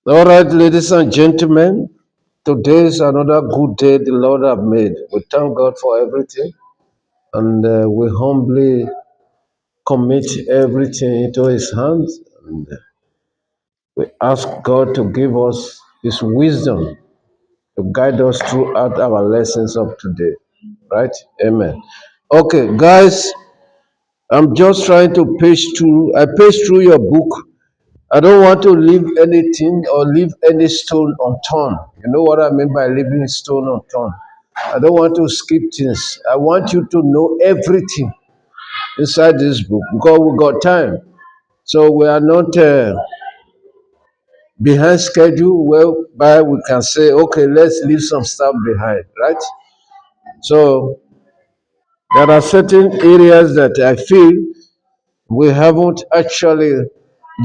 All right, ladies and gentlemen, today is another good day the Lord have made. We thank God for everything and we humbly commit everything into His hands. And we ask God to give us His wisdom to guide us throughout our lessons of today. Right? Amen. Okay, guys, I'm just trying to I page through your book. I don't want to leave anything or leave any stone unturned. You know what I mean by leaving a stone unturned? I don't want to skip things. I want you to know everything inside this book because we got time. So we are not behind schedule whereby we can say, okay, let's leave some stuff behind, right? So there are certain areas that I feel we haven't actually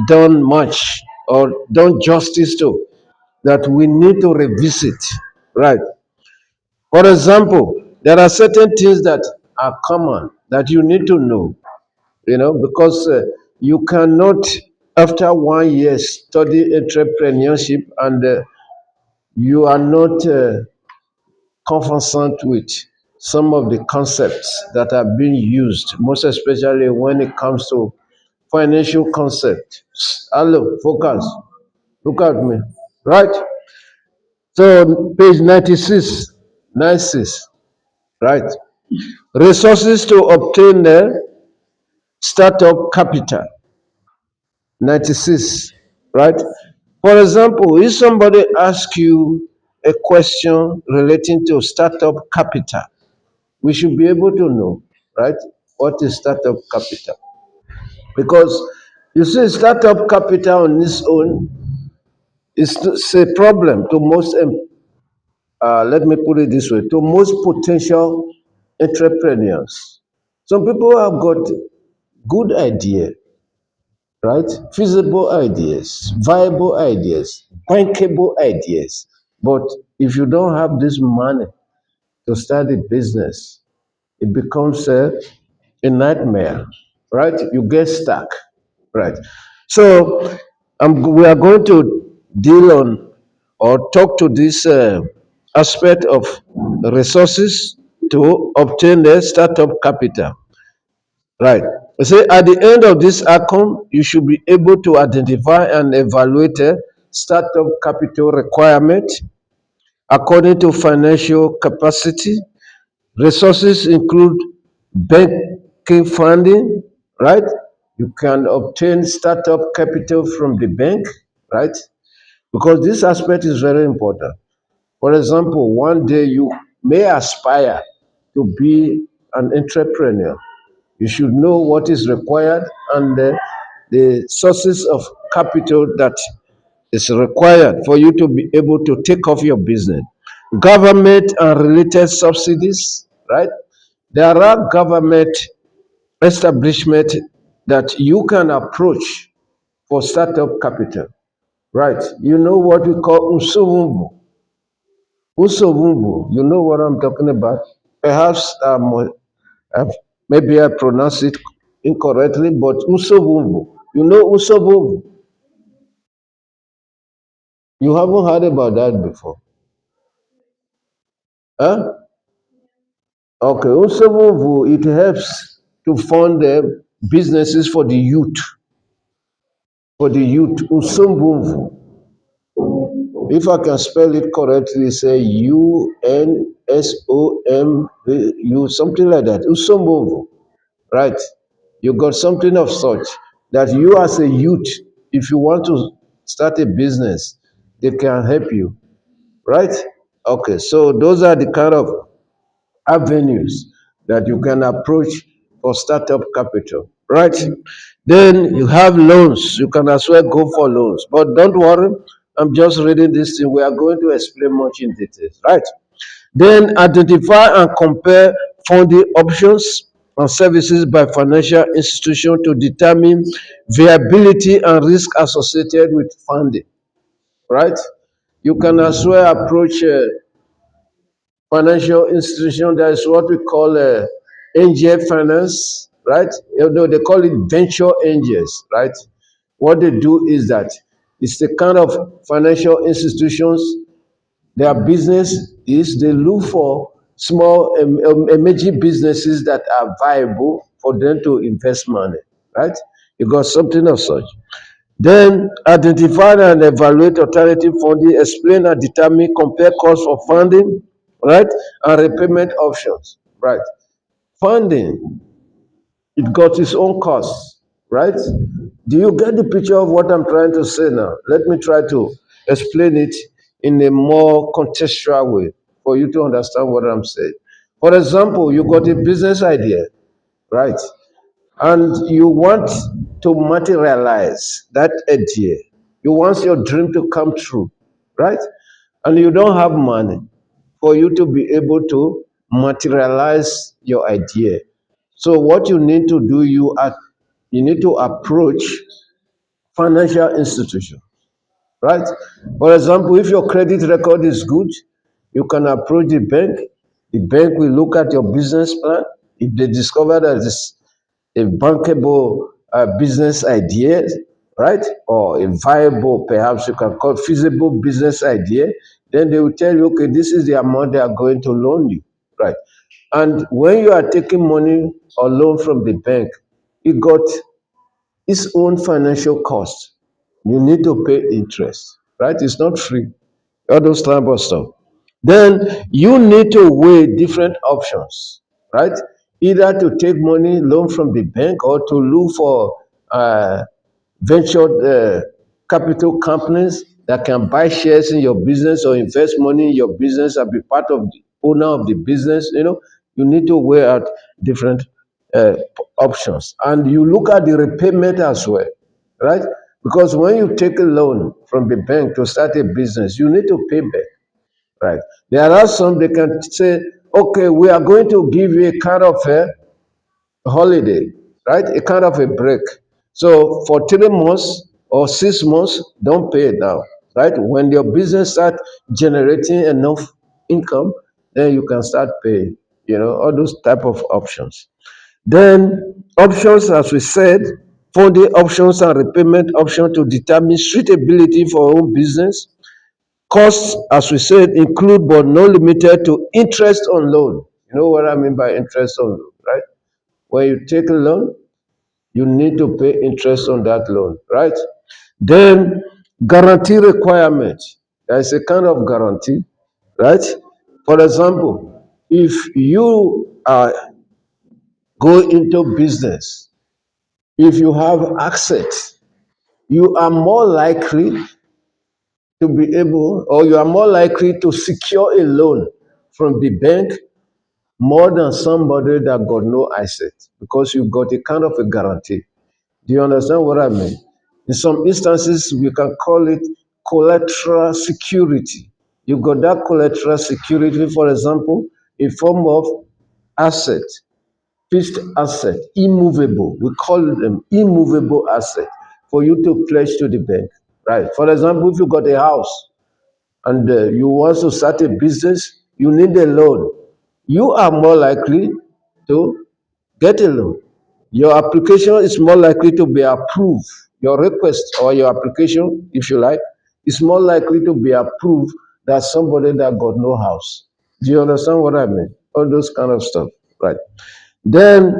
done much or done justice to that we need to revisit. Right. For example, there are certain things that are common that you need to know, because you cannot, after 1 year, study entrepreneurship and you are not conversant with some of the concepts that are being used, most especially when it comes to financial concept. Hello, focus. Look at me. Right? So page 96, 96, right? Resources to obtain startup capital, 96, right? For example, if somebody asks you a question relating to startup capital, we should be able to know, right? What is startup capital? Because you see, startup capital on its own is a problem to most let me put it this way, to most potential entrepreneurs. Some people have got good idea, right? Feasible ideas, viable ideas, bankable ideas. But if you don't have this money to start a business, it becomes a nightmare, right? You get stuck, right? So we are going to deal on or talk to this aspect of resources to obtain the startup capital, right? I say at the end of this outcome, you should be able to identify and evaluate a startup capital requirement according to financial capacity. Resources include banking funding, right? You can obtain startup capital from the bank, right? Because this aspect is very important. For example, one day you may aspire to be an entrepreneur. You should know what is required and the sources of capital that is required for you to be able to take off your business. Government and related subsidies, right? There are government establishment that you can approach for startup capital, right? You know what we call Usovumbu. Usovumbu, you know what I'm talking about? Perhaps uh, maybe I pronounce it incorrectly, but Usovumbu. You know Usovumbu? You haven't heard about that before. Huh? Okay, Usovumbu, it helps to fund businesses for the youth. For the youth, Usovumbu. If I can spell it correctly, say UNSOMU, something like that. Usombovu, right? You got something of such that you as a youth, if you want to start a business, they can help you, right? Okay, so those are the kind of avenues that you can approach for startup capital, right? Then you have loans. You can as well go for loans. But don't worry, I'm just reading this thing. We are going to explain much in details, right? Then identify and compare funding options and services by financial institution to determine viability and risk associated with funding, right? You can as well approach financial institution. That is what we call angel finance, right? They call it venture angels, right? What they do is that It's the kind of financial institutions, their business is they look for small emerging businesses that are viable for them to invest money, right? You got something of such. Then identify and evaluate alternative funding, explain and determine, compare costs for funding, right? And repayment options, right? Funding, it got its own costs, right? Do you get the picture of what I'm trying to say now? Let me try to explain it in a more contextual way for you to understand what I'm saying. For example, you got a business idea, right? And you want to materialize that idea. You want your dream to come true, right? And you don't have money for you to be able to materialize your idea. So what you need to do, you need to approach financial institution, right? For example, if your credit record is good, you can approach the bank. The bank will look at your business plan. If they discover that it's a bankable business idea, right? Or a viable, perhaps you can call feasible business idea, then they will tell you, okay, this is the amount they are going to loan you, right? And when you are taking money or loan from the bank, it got its own financial cost. You need to pay interest, right? It's not free. All those type of stuff. Then you need to weigh different options, right? Either to take money loan from the bank or to look for venture capital companies that can buy shares in your business or invest money in your business and be part of the owner of the business. You need to weigh out different uh, options, and you look at the repayment as well, right? Because when you take a loan from the bank to start a business, you need to pay back, right? There are some they can say, okay, we are going to give you a kind of a holiday, right? A kind of a break. So for 3 months or 6 months, don't pay it now, right? When your business start generating enough income, then you can start paying. All those type of options. Then options, as we said, funding options and repayment options to determine suitability for own business. Costs, as we said, include but not limited to interest on loan. You know what I mean by interest on loan, right? When you take a loan, you need to pay interest on that loan, right? Then guarantee requirement. There is a kind of guarantee, right? For example, if you are going into business, if you have assets, you are more likely to be able, or you are more likely to secure a loan from the bank more than somebody that got no asset because you got a kind of a guarantee. Do you understand what I mean? In some instances, we can call it collateral security. You got that collateral security, for example, in form of asset, fixed asset, immovable. We call them immovable asset for you to pledge to the bank, right? For example, if you got a house and you want to start a business, you need a loan. You are more likely to get a loan. Your application is more likely to be approved. Your request or your application, if you like, is more likely to be approved than somebody that got no house. Do you understand what I mean? All those kind of stuff, right? Then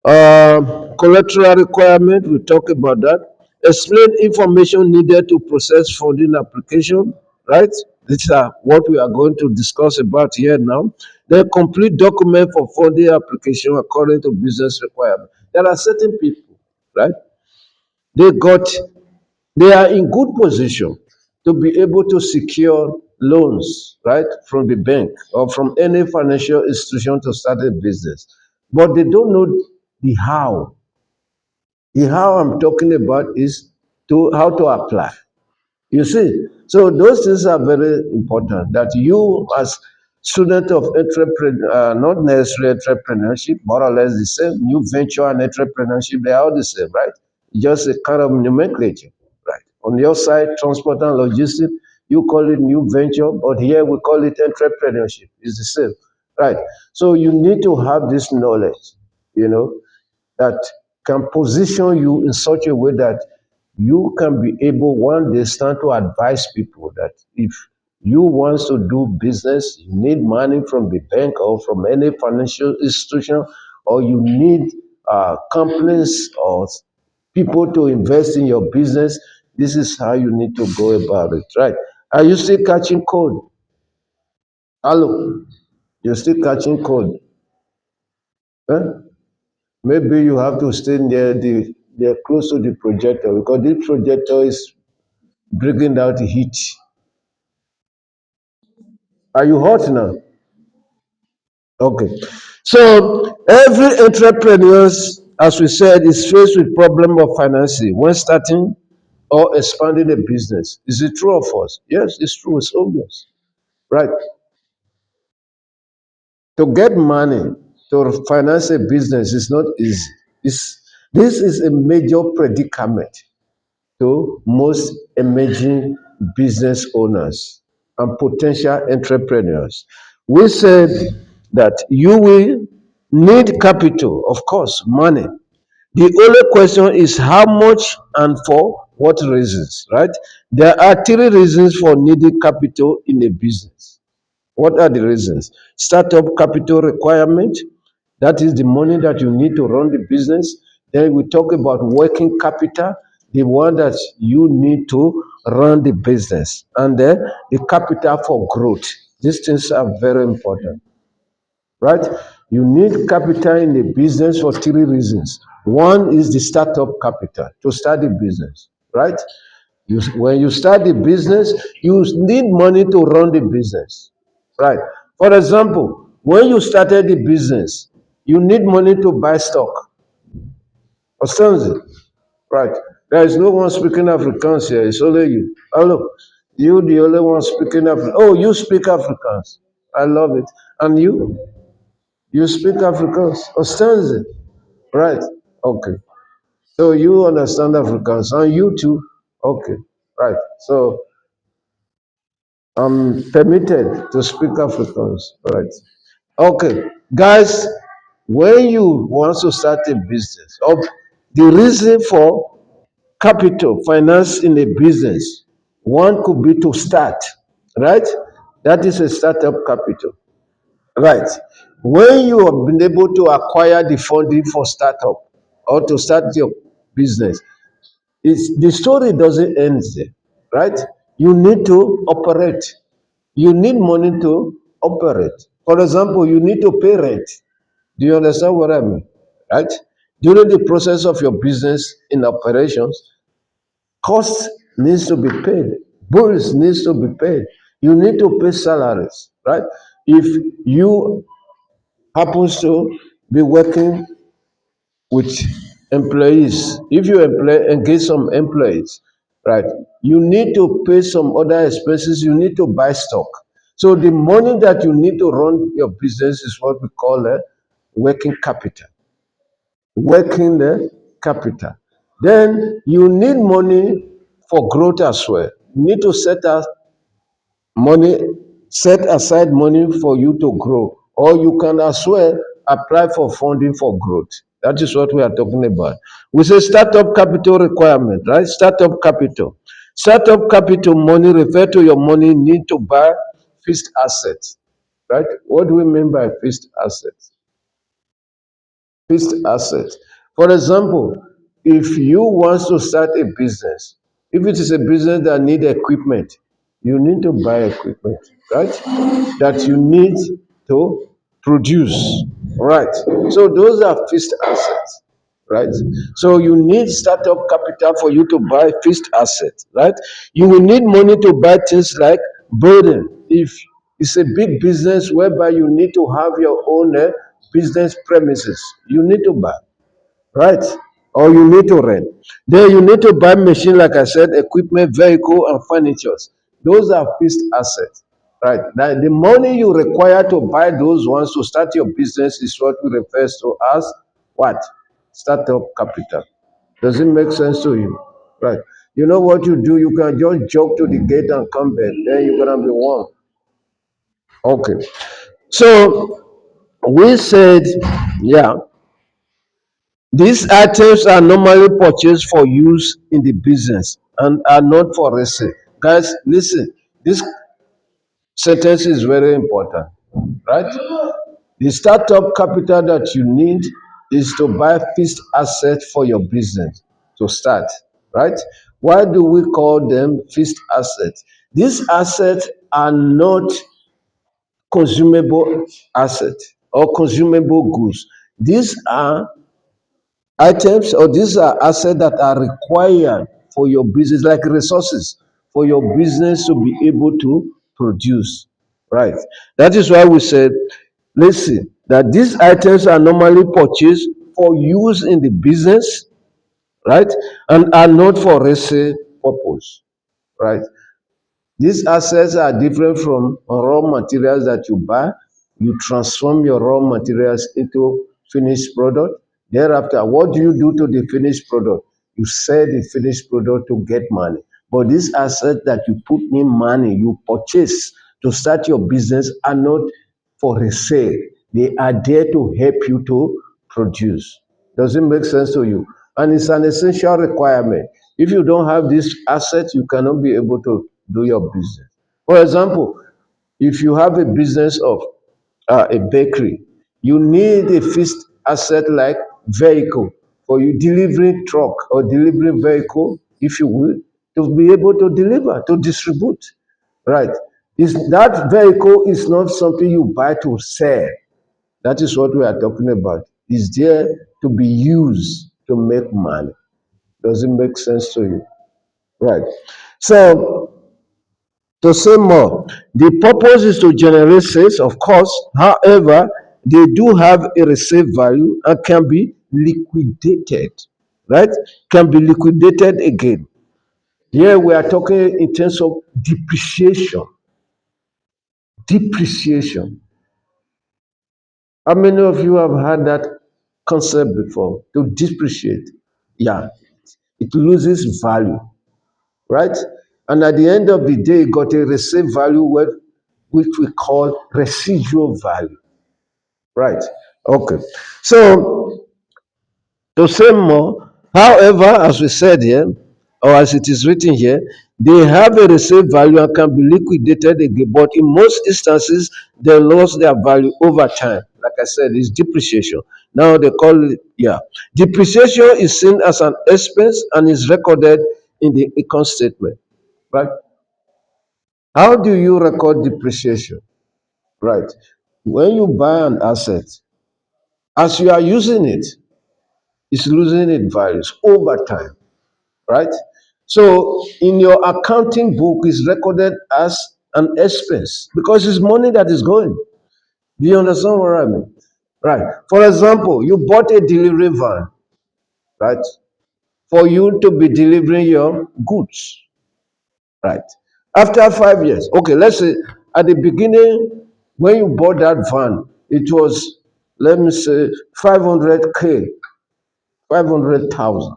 collateral requirement, we talk about that. Explain information needed to process funding application, right? These are what we are going to discuss about here now. Then complete document for funding application according to business requirement. There are certain people, right? They got they are in good position to be able to secure loans, right, from the bank or from any financial institution to start a business. But they don't know the how. The how I'm talking about is to how to apply. You see, so those things are very important that you as student of entrepreneur, not necessarily entrepreneurship, more or less the same, new venture and entrepreneurship, they are all the same, right? Just a kind of nomenclature, right? On your side, transport and logistics, you call it new venture, but here we call it entrepreneurship. It's the same, right? So you need to have this knowledge, you know, that can position you in such a way that you can be able one day start to advise people that if you want to do business, you need money from the bank or from any financial institution, or you need companies or people to invest in your business, this is how you need to go about it, right? Are you still catching code? Hello, you're still catching code. Huh? Maybe you have to stay near close to the projector because this projector is bringing out the heat. Are you hot now? Okay. So every entrepreneur, as we said, is faced with problem of financing when starting or expanding a business. Is it true of us? Yes, it's true. It's obvious. Right. To get money to finance a business is not easy. This is a major predicament to most emerging business owners and potential entrepreneurs. We said that you will need capital, of course, money. The only question is how much and for what reasons, right? There are three reasons for needing capital in a business. What are the reasons? Startup capital requirement, that is the money that you need to run the business. Then we talk about working capital, the one that you need to run the business. And then the capital for growth. These things are very important, right? You need capital in the business for three reasons. One is the startup capital to start the business, right? When you start the business, you need money to run the business, right? For example, when you started the business, you need money to buy stock or something, right? There is no one speaking Afrikaans here. It's only you. Hello, you the only one speaking Afrikaans. Oh, you speak Afrikaans. I love it. And you speak Afrikaans or something, right? Okay. So you understand Afrikaans, and you too. Okay, right. So I'm permitted to speak Afrikaans. Right. Okay, guys, when you want to start a business, the reason for capital finance in a business, one could be to start, right? That is a startup capital, right? When you have been able to acquire the funding for startup or to start your business, the story doesn't end there, right? You need to operate. You need money to operate. For example, you need to pay rent. Do you understand what I mean? Right? During the process of your business in operations, cost needs to be paid. Bills needs to be paid. You need to pay salaries, right? If you happens to be working with employees, if you engage some employees, right, you need to pay some other expenses, you need to buy stock. So the money that you need to run your business is what we call a working capital. Working the capital. Then you need money for growth as well. You need to money, set aside money for you to grow, or you can as well apply for funding for growth. That is what we are talking about. We say startup capital requirement, right? Startup capital. Startup capital money refer to your money need to buy fixed assets, right? What do we mean by fixed assets? Fixed assets. For example, if you want to start a business, if it is a business that need equipment, you need to buy equipment, right? That you need to produce, right? So those are fixed assets, right? So you need startup capital for you to buy fixed assets, right? You will need money to buy things like building. If it's a big business whereby you need to have your own business premises, you need to buy, right? Or you need to rent. Then you need to buy machine, like I said, equipment, vehicle, and furnitures. Those are fixed assets, right? Now, the money you require to buy those ones to start your business is what we refer to as what? Startup capital. Does it make sense to you? Right. You know what you do? You can just jog to the gate and come back. Then you're gonna be warm. Okay. So we said, yeah, These items are normally purchased for use in the business and are not for resale. Guys, listen, this sentence is very important, right? The startup capital that you need is to buy fixed asset for your business to start, right? Why do we call them fixed assets? These assets are not consumable assets or consumable goods. These are items or these are assets that are required for your business, like resources for your business to be able to produce, right? That is why we said, listen, that these items are normally purchased for use in the business, right, and are not for resale purpose, right? These assets are different from raw materials that you buy. You transform your raw materials into finished product. Thereafter, what do you do to the finished product? You sell the finished product to get money. But these assets that you put in money, you purchase to start your business are not for resale. They are there to help you to produce. Does it make sense to you? And it's an essential requirement. If you don't have these assets, you cannot be able to do your business. For example, if you have a business of a bakery, you need a fixed asset like vehicle for you delivering truck or delivering vehicle, if you will, to be able to deliver, to distribute, right? Is that vehicle is not something you buy to sell. That is what we are talking about. It's there to be used to make money. Does it make sense to you? Right. So, to say more, the purpose is to generate sales, of course. However, they do have a resale value and can be liquidated, right? Can be liquidated again. Here we are talking in terms of depreciation. Depreciation. How many of you have had that concept before? To depreciate. Yeah, it loses value, right? And at the end of the day, it got a resale value which we call residual value, right? Okay. So to say more, however, as we said here, or as it is written here, they have a resale value and can be liquidated again, but in most instances, they lost their value over time. Like I said, it's depreciation. Now they call it, yeah. Depreciation is seen as an expense and is recorded in the income statement, right? How do you record depreciation? Right. When you buy an asset, as you are using it, it's losing its values over time, right? So in your accounting book, it's recorded as an expense because it's money that is going. Do you understand what I mean? Right. For example, you bought a delivery van, right? For you to be delivering your goods, right? After 5 years, okay, let's say at the beginning, when you bought that van, it was, let me say, 500K, 500,000.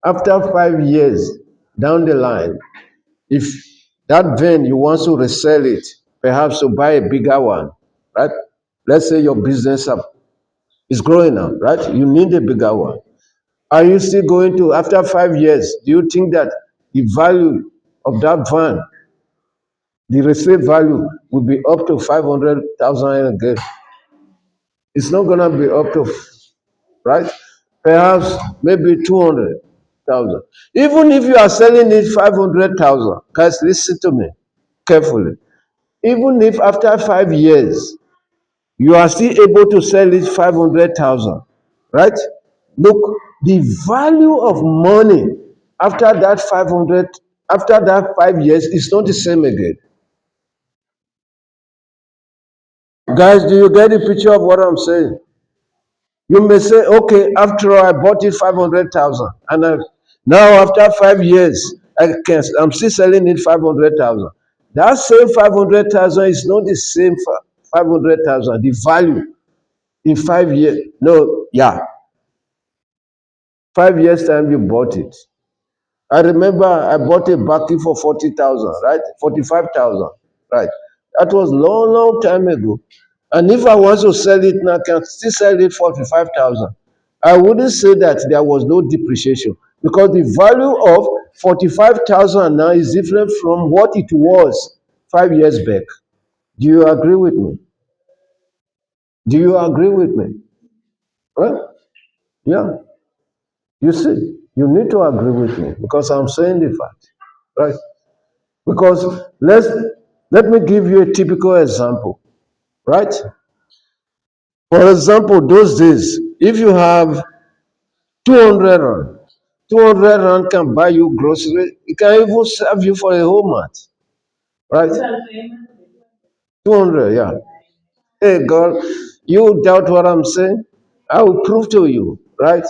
After 5 years down the line, if that van you want to resell it, perhaps to buy a bigger one, right? Let's say your business is growing now, right? You need a bigger one. Are you still going to, after 5 years, do you think that the value of that van, the resale value, will be up to 500,000 again? It's not going to be up to, right? Perhaps maybe 200,000. Even if you are selling it 500,000, guys, listen to me carefully. Even if after 5 years you are still able to sell it 500,000, right? Look, the value of money after that 500, after that 5 years is not the same again. Guys, do you get the picture of what I'm saying? You may say, okay, after all, I bought it 500,000, and now after 5 years, I'm still selling it 500,000. That same 500,000 is not the same 500,000. The value in 5 years, no, yeah, 5 years time you bought it. I remember I bought a Baki for 40,000, right? 45,000, right? That was long, long time ago. And if I want to sell it now, I can still sell it 45,000. I wouldn't say that there was no depreciation because the value of 45,000 now is different from what it was 5 years back. Do you agree with me? Do you agree with me? Right? Yeah. You see, you need to agree with me because I'm saying the fact. Right? Because let me give you a typical example. Right? For example, those days, if you have 200 rand, 200 rand can buy you grocery. It can even serve you for a whole month. Right? 200, yeah. Hey, girl, you doubt what I'm saying? I will prove to you. Right?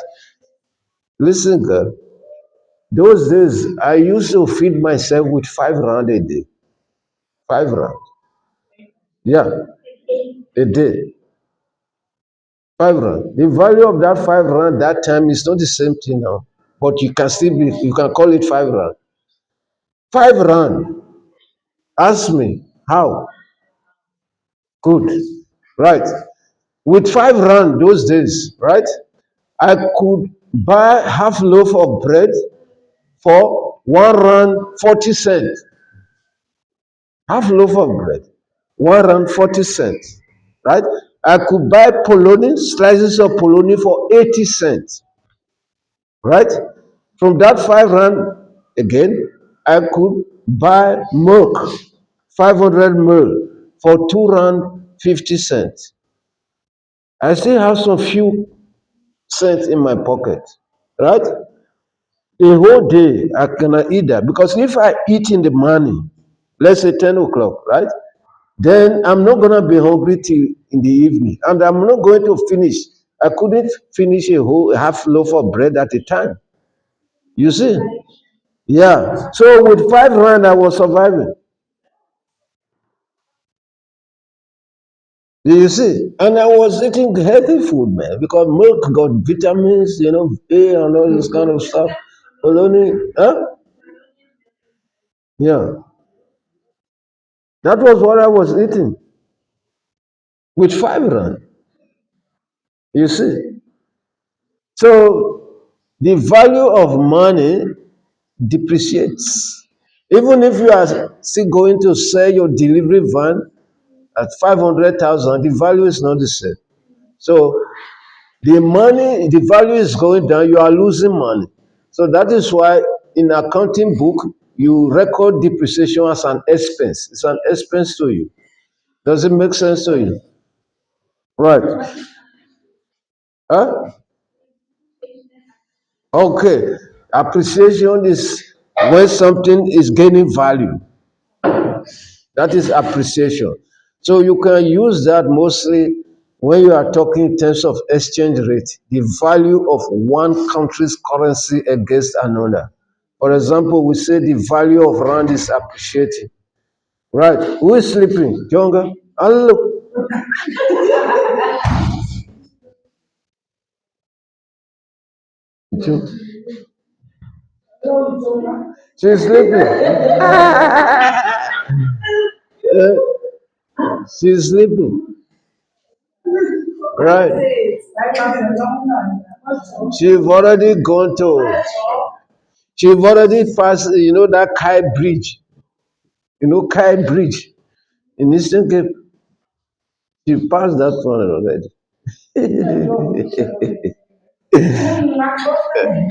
Listen, girl. Those days, I used to feed myself with 5 rand a day. 5 rand. Yeah, a day. 5 rand. The value of that 5 rand that time is not the same thing now. But you can still be, you can call it 5 rand. 5 rand. Ask me how. Good. Right. With 5 rand those days, right? I could buy half loaf of bread for 1 rand 40 cents. Half loaf of bread, 1 rand 40 cents. Right? I could buy polony, slices of polony for 80 cents. Right? From that 5 rand again, I could buy milk, 500 ml for 2 rand 50 cents. I still have some few cents in my pocket. Right? The whole day I cannot eat that because if I eat in the morning, let's say 10 o'clock, right? Then I'm not gonna be hungry till in the evening, and I'm not going to finish. I couldn't finish a whole half loaf of bread at a time. You see? Yeah. So with 5 rand, I was surviving. You see? And I was eating healthy food, man, because milk got vitamins, A and all this kind of stuff. But only, huh? Yeah. That was what I was eating with 5 rand. You see? So the value of money depreciates. Even if you are still going to sell your delivery van at 500,000, the value is not the same. So the value is going down, you are losing money. So that is why in accounting book, you record depreciation as an expense. It's an expense to you. Does it make sense to you? Right. Huh? Okay. Appreciation is when something is gaining value. That is appreciation. So you can use that mostly when you are talking in terms of exchange rate, the value of one country's currency against another. For example, we say the value of rand is appreciating. Right? Who is sleeping? Jonga? Hello. She's sleeping. Uh, she's sleeping. Right. She've already gone to. She've already passed. That Kai Bridge. Kai Bridge in Eastern Cape. She passed that one already.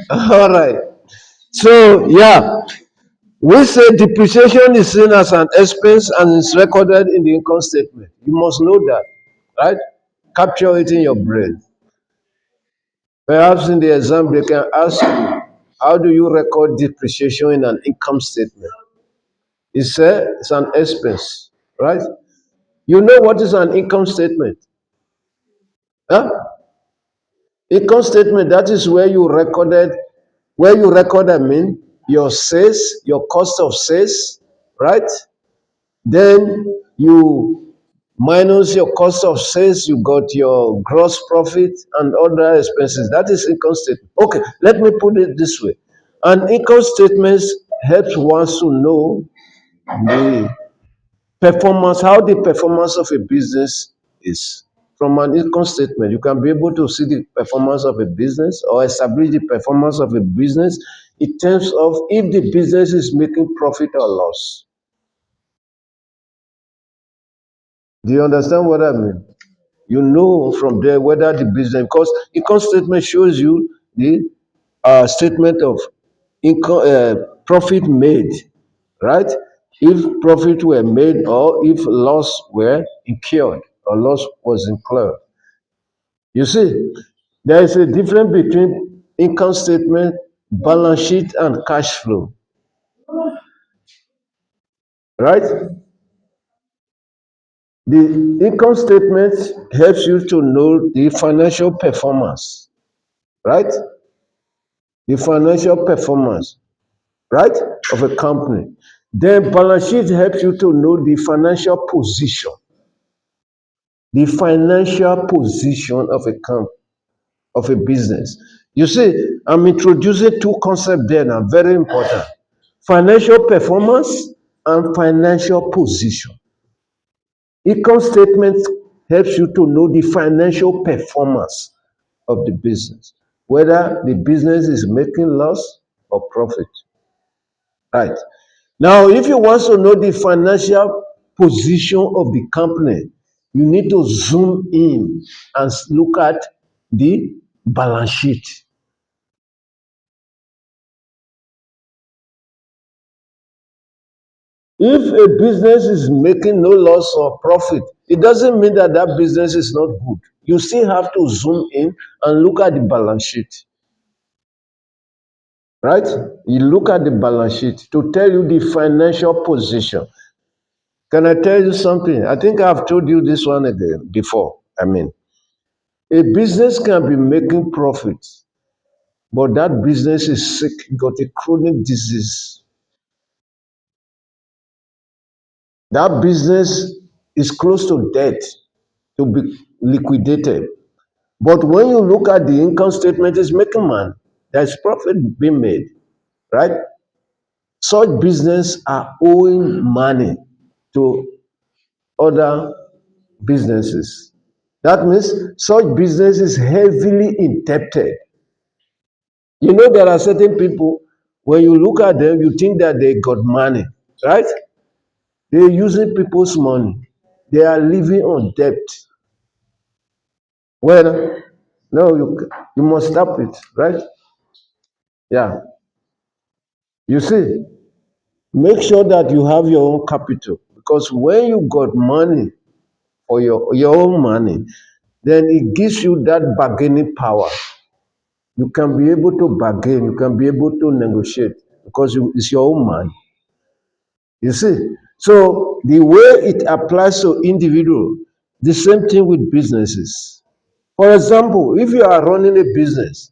All right. So yeah, we say depreciation is seen as an expense and is recorded in the income statement. You must know that, right? Capture it in your brain. Perhaps in the exam they can ask you, how do you record depreciation in an income statement? It's an expense, right? You know what is an income statement? Huh? Income statement, that is where you record, your sales, your cost of sales, right? Then you minus your cost of sales, you got your gross profit and other expenses. That is income statement. Okay, let me put it this way. An income statement helps one to know the performance, how the performance of a business is. from an income statement, you can be able to see the performance of a business or establish the performance of a business in terms of if the business is making profit or loss. Do you understand what I mean? You know from there whether the business, because income statement shows you the statement of income, profit made, right? If profit were made or if loss were incurred or loss was incurred. You see, there is a difference between income statement, balance sheet, and cash flow, right? The income statement helps you to know the financial performance, right? The financial performance, right, of a company. Then balance sheet helps you to know the financial position, the financial position of a company, of a business. You see, I'm introducing two concepts there now, very important. Financial performance and financial position. Income statement helps you to know the financial performance of the business, whether the business is making loss or profit. Right. Now, if you want to know the financial position of the company, you need to zoom in and look at the balance sheet. If a business is making no loss or profit, it doesn't mean that that business is not good. You still have to zoom in and look at the balance sheet, right? You look at the balance sheet to tell you the financial position. Can I tell you something? I think I've told you this one again before. A business can be making profits, but that business is sick, got a chronic disease. That business is close to death, to be liquidated. But when you look at the income statement, it's making money. There's profit being made, right? Such business are owing money to other businesses. That means such business is heavily indebted. You know, there are certain people, when you look at them, you think that they got money, right? They're using people's money. They are living on debt. Well, no, you must stop it, right? Yeah. You see, make sure that you have your own capital because when you got money for your own money, then it gives you that bargaining power. You can be able to bargain, you can be able to negotiate because it's your own money. You see? So the way it applies to individual, the same thing with businesses. For example, if you are running a business,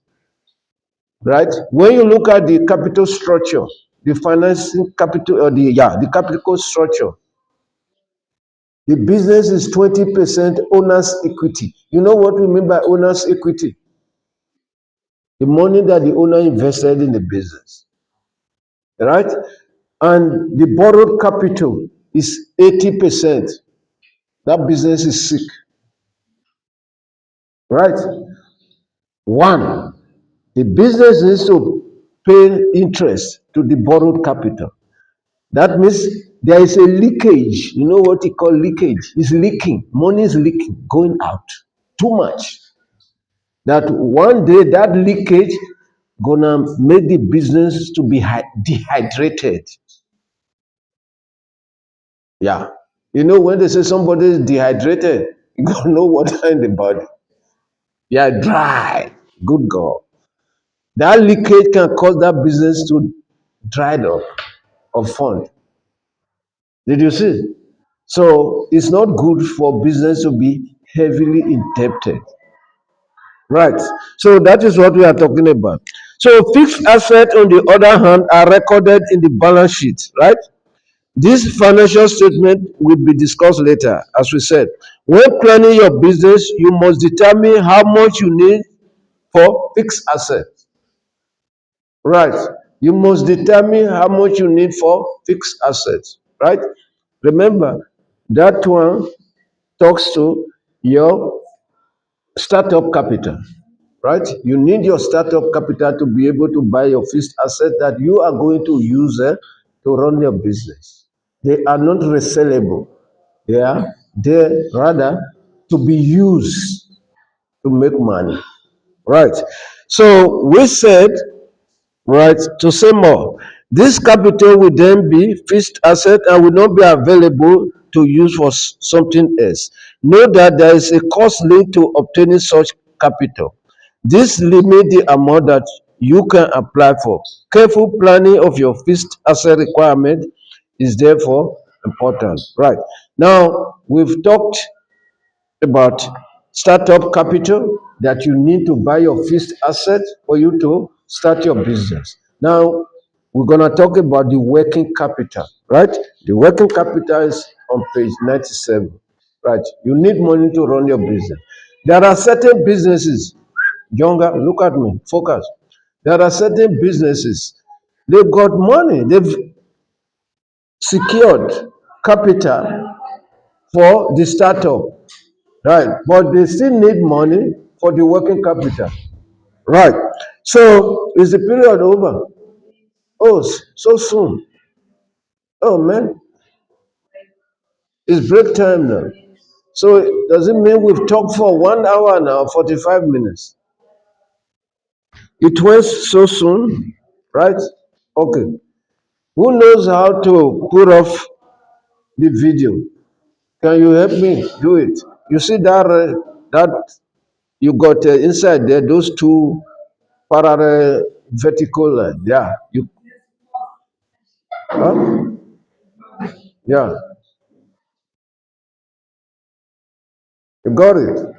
right? When you look at the capital structure, the financing capital or the capital structure, the business is 20% owner's equity. You know what we mean by owner's equity? The money that the owner invested in the business, right? And the borrowed capital is 80%. That business is sick, right? One, the business needs to pay interest to the borrowed capital. That means there is a leakage. You know what you call leakage? It's leaking. Money is leaking, going out too much. That one day that leakage gonna make the business to be dehydrated. Yeah. You know when they say somebody is dehydrated, you gotta know water in the body. Yeah, dry. Good God. That leakage can cause that business to dry up of fund. Did you see? So it's not good for business to be heavily indebted. Right. So that is what we are talking about. So fixed assets, on the other hand, are recorded in the balance sheet, right? This financial statement will be discussed later, as we said. When planning your business, you must determine how much you need for fixed assets. Right. You must determine how much you need for fixed assets. Right. Remember, that one talks to your startup capital, right? You need your startup capital to be able to buy your fixed asset that you are going to use to run your business. They are not resellable. They are there rather to be used to make money, right? So we said, right, to say more, this capital will then be fixed asset and will not be available to use for something else. Know that there is a cost linked to obtaining such capital. This limits the amount that you can apply for. Careful planning of your fixed asset requirement is therefore important. Right. Now, we've talked about startup capital that you need to buy your fixed asset for you to start your business. Now, we're going to talk about the working capital, right? The working capital is on page 97, right? You need money to run your business. There are certain businesses, younger, look at me, focus. There are certain businesses, they've got money, they've secured capital for the startup. Right. But they still need money for the working capital. Right. So is the period over? Oh, so soon. Oh man, it's break time now. So does it mean we've talked for 1 hour now, 45 minutes? It went so soon, right? Okay. Who knows how to put off the video? Can you help me do it? You see that you got inside there those two parallel vertical line. Yeah, huh? Yeah, you got it.